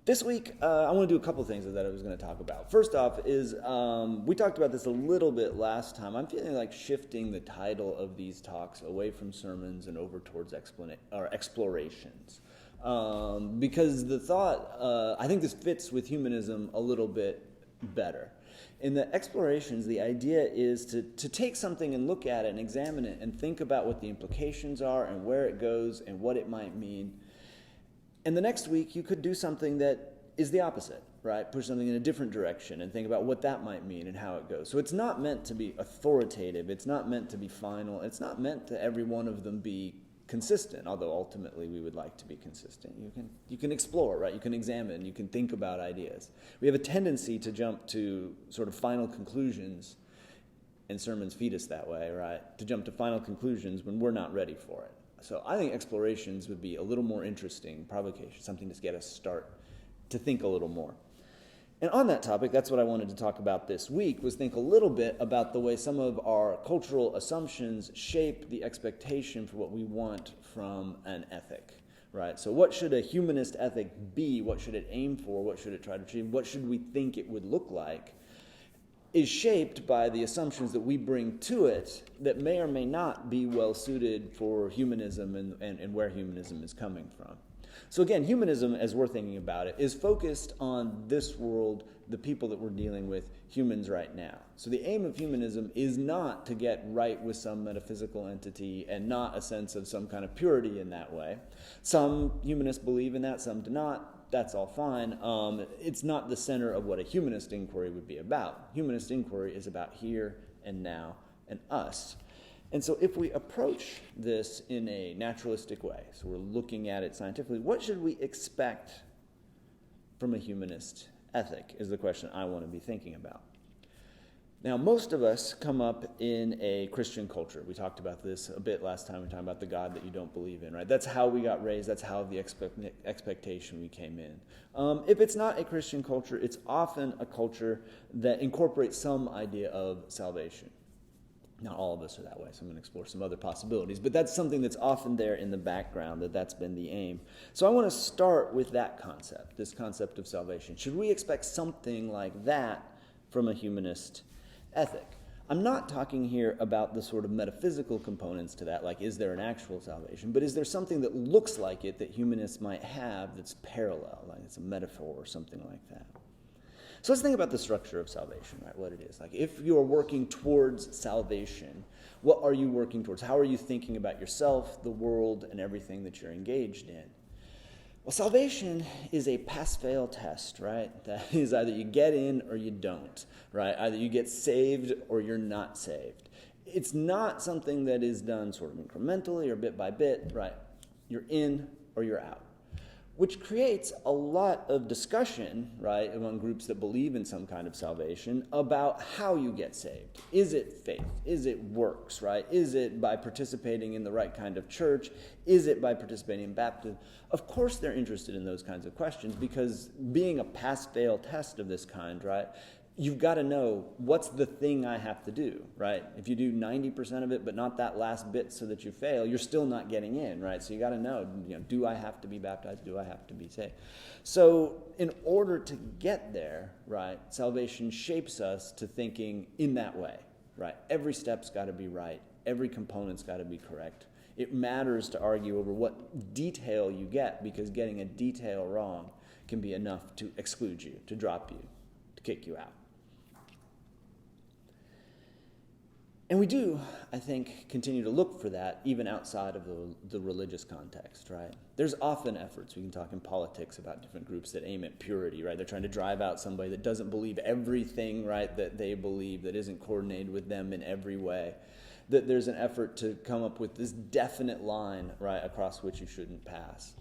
This week, I want to do a couple things that I was going to talk about. First off is, we talked about this a little bit last time. I'm feeling like shifting the title of these talks away from sermons and over towards explorations. Because the thought, I think this fits with humanism a little bit better. In the explorations, the idea is to take something and look at it and examine it and think about what the implications are and where it goes and what it might mean. And the next week, you could do something that is the opposite, right? Push something in a different direction and think about what that might mean and how it goes. So it's not meant to be authoritative. It's not meant to be final. It's not meant to every one of them be consistent, although ultimately we would like to be consistent. You can explore, right? You can examine. You can think about ideas. We have a tendency to jump to sort of final conclusions, and sermons feed us that way, right? To jump to final conclusions when we're not ready for it. So I think explorations would be a little more interesting, provocation, something to get us start to think a little more. And on that topic, that's what I wanted to talk about this week, was think a little bit about the way some of our cultural assumptions shape the expectation for what we want from an ethic, right? So what should a humanist ethic be? What should it aim for? What should it try to achieve? What should we think it would look like? Is shaped by the assumptions that we bring to it that may or may not be well suited for humanism and where humanism is coming from. So again, humanism, as we're thinking about it, is focused on this world, the people that we're dealing with, humans right now. So the aim of humanism is not to get right with some metaphysical entity and not a sense of some kind of purity in that way. Some humanists believe in that, some do not. That's all fine. It's not the center of what a humanist inquiry would be about. Humanist inquiry is about here and now and us. And so if we approach this in a naturalistic way, so we're looking at it scientifically, what should we expect from a humanist ethic is the question I want to be thinking about. Now, most of us come up in a Christian culture. We talked about this a bit last time. We talked about the God that you don't believe in, right? That's how we got raised. That's how the expectation we came in. If it's not a Christian culture, it's often a culture that incorporates some idea of salvation. Not all of us are that way, so I'm going to explore some other possibilities. But that's something that's often there in the background, that's been the aim. So I want to start with that concept, this concept of salvation. Should we expect something like that from a humanist ethic? I'm not talking here about the sort of metaphysical components to that, like is there an actual salvation, but is there something that looks like it that humanists might have that's parallel, like it's a metaphor or something like that? So let's think about the structure of salvation, right? What it is. Like if you're working towards salvation, what are you working towards? How are you thinking about yourself, the world, and everything that you're engaged in? Well, salvation is a pass-fail test, right? That is either you get in or you don't, right? Either you get saved or you're not saved. It's not something that is done sort of incrementally or bit by bit, right? You're in or you're out, which creates a lot of discussion, right, among groups that believe in some kind of salvation about how you get saved. Is it faith? Is it works, right? Is it by participating in the right kind of church? Is it by participating in baptism? Of course they're interested in those kinds of questions because being a pass-fail test of this kind, right, you've got to know what's the thing I have to do, right? If you do 90% of it, but not that last bit so that you fail, you're still not getting in, right? So you got to know, do I have to be baptized? Do I have to be saved? So in order to get there, right, salvation shapes us to thinking in that way, right? Every step's got to be right. Every component's got to be correct. It matters to argue over what detail you get because getting a detail wrong can be enough to exclude you, to drop you, to kick you out. And we do, I think, continue to look for that even outside of the religious context, right? There's often efforts, we can talk in politics about different groups that aim at purity, right? They're trying to drive out somebody that doesn't believe everything, right, that they believe, that isn't coordinated with them in every way. That there's an effort to come up with this definite line, right, across which you shouldn't pass.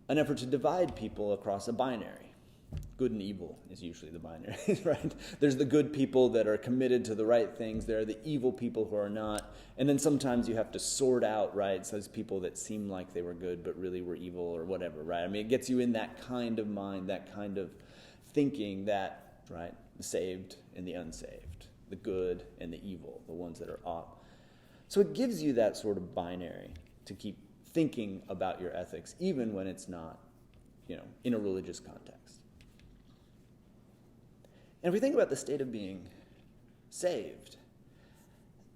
An effort to divide people across a binary. Good and evil is usually the binary, right? There's the good people that are committed to the right things. There are the evil people who are not. And then sometimes you have to sort out, right, those people that seem like they were good but really were evil or whatever, right? I mean, it gets you in that kind of mind, that kind of thinking that, right, the saved and the unsaved, the good and the evil, the ones that are off. So it gives you that sort of binary to keep thinking about your ethics, even when it's not in a religious context. And if we think about the state of being saved,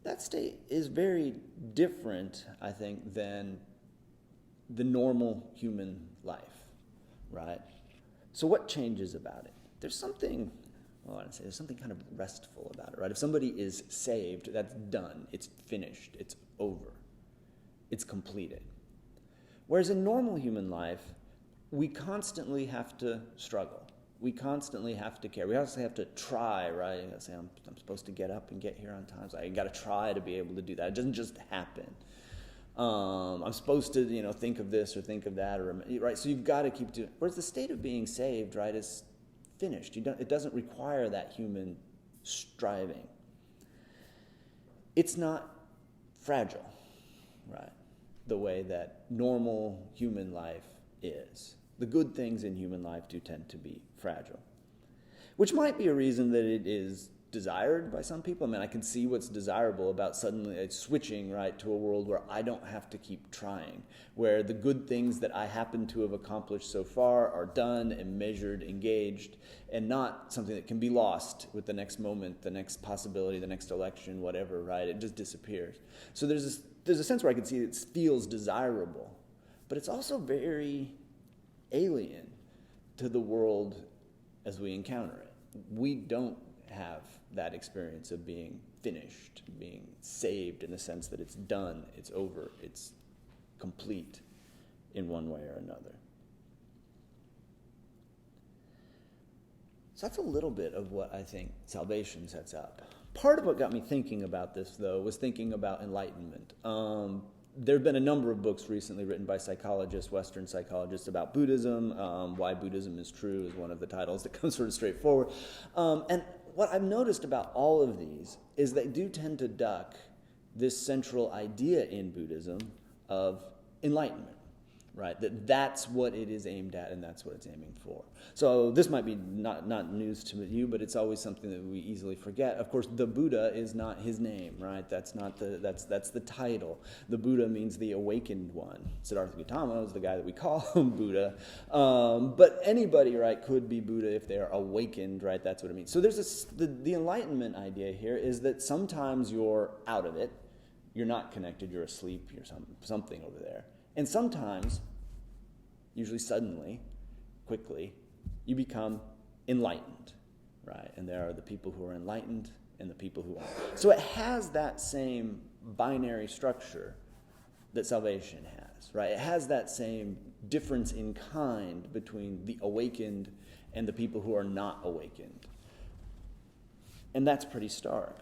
that state is very different, I think, than the normal human life, right? So what changes about it? There's something kind of restful about it, right? If somebody is saved, that's done. It's finished. It's over. It's completed. Whereas in normal human life, we constantly have to struggle. We constantly have to care. We also have to try, right? You gotta say, I'm supposed to get up and get here on time. So I got to try to be able to do that. It doesn't just happen. I'm supposed to, think of this or think of that, right? So you've got to keep doing. Whereas the state of being saved, right, is finished. It doesn't require that human striving. It's not fragile, right? The way that normal human life is. The good things in human life do tend to be fragile, which might be a reason that it is desired by some people. I mean, I can see what's desirable about suddenly switching, right, to a world where I don't have to keep trying, where the good things that I happen to have accomplished so far are done and measured, engaged, and not something that can be lost with the next moment, the next possibility, the next election, whatever, right? It just disappears. So there's a sense where I can see it feels desirable, but it's also very alien to the world as we encounter it. We don't have that experience of being finished, being saved in the sense that it's done, it's over, it's complete in one way or another. So that's a little bit of what I think salvation sets up. Part of what got me thinking about this, though, was thinking about Enlightenment. There have been a number of books recently written by psychologists, Western psychologists, about Buddhism. Why Buddhism is True is one of the titles that comes sort of straightforward. And what I've noticed about all of these is they do tend to duck this central idea in Buddhism of enlightenment, right? That's what it is aimed at, and that's what it's aiming for. So this might be not news to you, but it's always something that we easily forget. Of course, the Buddha is not his name, right? That's the title. The Buddha means the awakened one. Siddhartha Gautama is the guy that we call him Buddha. But anybody, right, could be Buddha if they are awakened, right? That's what it means. So there's the Enlightenment idea here is that sometimes you're out of it, you're not connected, you're asleep, you're something over there. And sometimes, usually suddenly, quickly, you become enlightened, right? And there are the people who are enlightened and the people who aren't. So it has that same binary structure that salvation has, right? It has that same difference in kind between the awakened and the people who are not awakened. And that's pretty stark.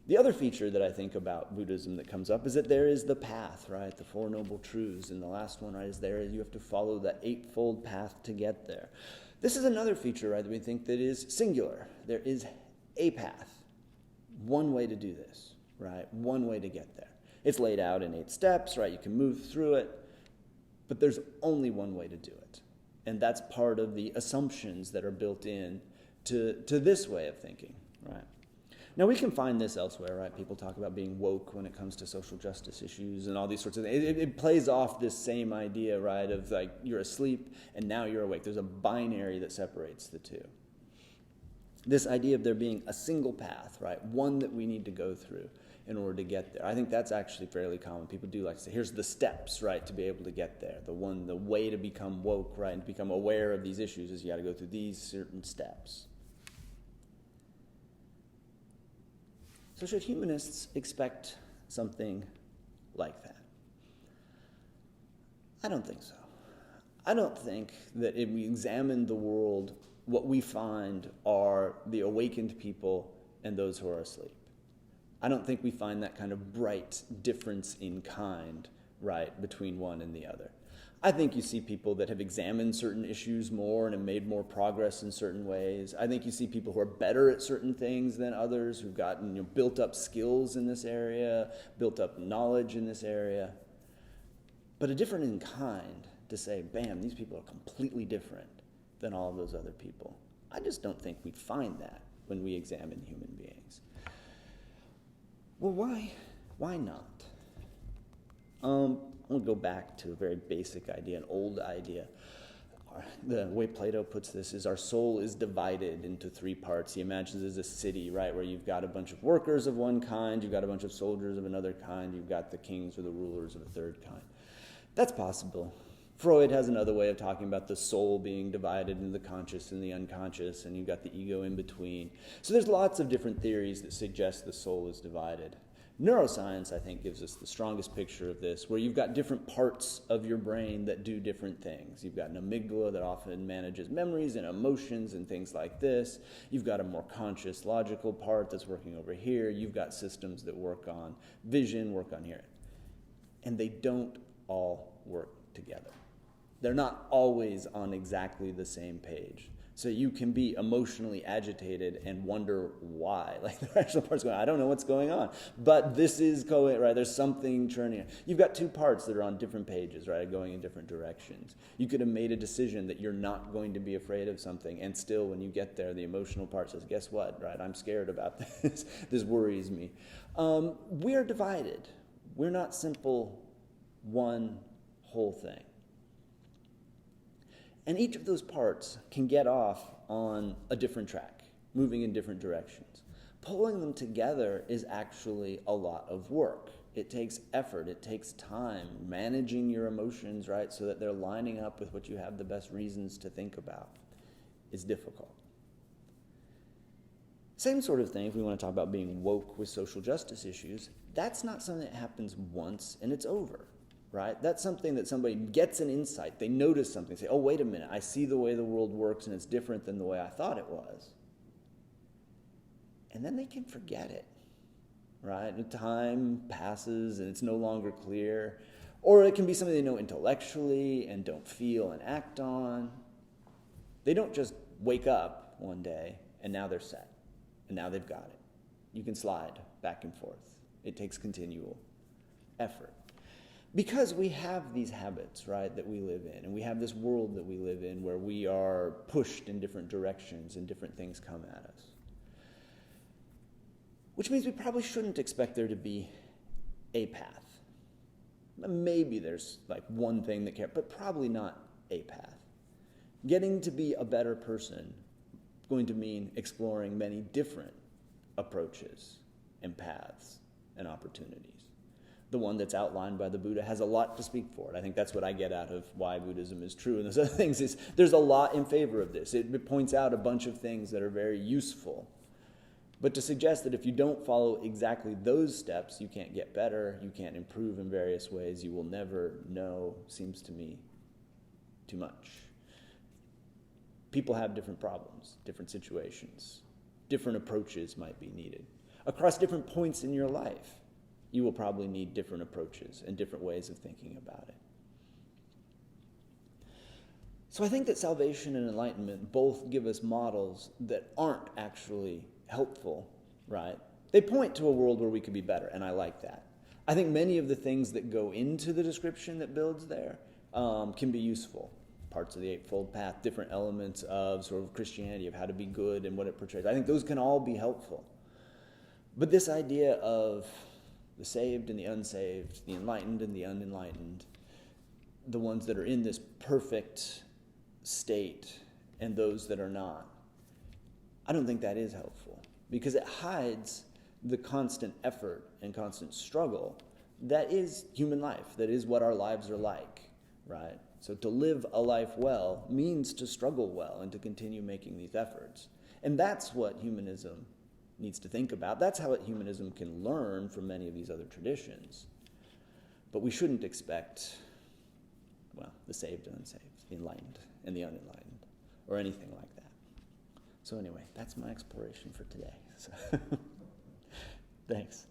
The other feature that I think about Buddhism that comes up is that there is the path, right? The Four Noble Truths. And the last one, right, is you have to follow the eightfold path to get there. This is another feature, right, that we think that is singular. There is a path. One way to do this, right? One way to get there. It's laid out in 8 steps, right? You can move through it. But there's only one way to do it. And that's part of the assumptions that are built in to this way of thinking, right? Now, we can find this elsewhere, right? People talk about being woke when it comes to social justice issues and all these sorts of things. It plays off this same idea, right, of like you're asleep and now you're awake. There's a binary that separates the two. This idea of there being a single path, right, one that we need to go through in order to get there. I think that's actually fairly common. People do like to say, here's the steps, right, to be able to get there. The way to become woke, right, and to become aware of these issues is you got to go through these certain steps. So should humanists expect something like that? I don't think so. I don't think that if we examine the world, what we find are the awakened people and those who are asleep. I don't think we find that kind of bright difference in kind, right, between one and the other. I think you see people that have examined certain issues more and have made more progress in certain ways. I think you see people who are better at certain things than others, who've gotten built up skills in this area, built up knowledge in this area. But a different in kind to say, bam, these people are completely different than all of those other people. I just don't think we find that when we examine human beings. Well, why not? I'm going to go back to a very basic idea, an old idea. the way Plato puts this is our soul is divided into three parts. He imagines it as a city, right, where you've got a bunch of workers of one kind, you've got a bunch of soldiers of another kind, you've got the kings or the rulers of a third kind. That's possible. Freud has another way of talking about the soul being divided into the conscious and the unconscious, and you've got the ego in between. So there's lots of different theories that suggest the soul is divided. Neuroscience, I think, gives us the strongest picture of this, where you've got different parts of your brain that do different things. You've got an amygdala that often manages memories and emotions and things like this. You've got a more conscious, logical part that's working over here. You've got systems that work on vision, work on hearing. And they don't all work together. They're not always on exactly the same page. So you can be emotionally agitated and wonder why. Like the rational part's going, I don't know what's going on. But this is going, right? There's something churning. You've got two parts that are on different pages, right? Going in different directions. You could have made a decision that you're not going to be afraid of something. And still, when you get there, the emotional part says, guess what, right? I'm scared about this. This worries me. We are divided. We're not simple one whole thing. And each of those parts can get off on a different track, moving in different directions. Pulling them together is actually a lot of work. It takes effort, it takes time, managing your emotions, right, so that they're lining up with what you have the best reasons to think about is difficult. Same sort of thing, if we want to talk about being woke with social justice issues, that's not something that happens once and it's over. Right? That's something that somebody gets an insight. They notice something. Say, oh, wait a minute. I see the way the world works and it's different than the way I thought it was. And then they can forget it. Right? And time passes and it's no longer clear. Or it can be something they know intellectually and don't feel and act on. They don't just wake up one day and now they're set. And now they've got it. You can slide back and forth. It takes continual effort. Because we have these habits, right, that we live in, and we have this world that we live in where we are pushed in different directions and different things come at us. Which means we probably shouldn't expect there to be a path. Maybe there's like one thing that but probably not a path. Getting to be a better person is going to mean exploring many different approaches and paths and opportunities. The one that's outlined by the Buddha has a lot to speak for it. I think that's what I get out of why Buddhism is true. And those other things is there's a lot in favor of this. It points out a bunch of things that are very useful. But to suggest that if you don't follow exactly those steps, you can't get better, you can't improve in various ways, you will never know, seems to me too much. People have different problems, different situations. Different approaches might be needed. Across different points in your life, you will probably need different approaches and different ways of thinking about it. So I think that salvation and enlightenment both give us models that aren't actually helpful, right? They point to a world where we could be better, and I like that. I think many of the things that go into the description that builds there can be useful. Parts of the Eightfold Path, different elements of sort of Christianity, of how to be good and what it portrays. I think those can all be helpful. But this idea of the saved and the unsaved, the enlightened and the unenlightened, the ones that are in this perfect state and those that are not, I don't think that is helpful because it hides the constant effort and constant struggle that is human life, that is what our lives are like, right? So to live a life well means to struggle well and to continue making these efforts. And that's what humanism needs to think about. That's how humanism can learn from many of these other traditions. But we shouldn't expect, the saved and unsaved, the enlightened and the unenlightened, or anything like that. So anyway, that's my exploration for today. So thanks.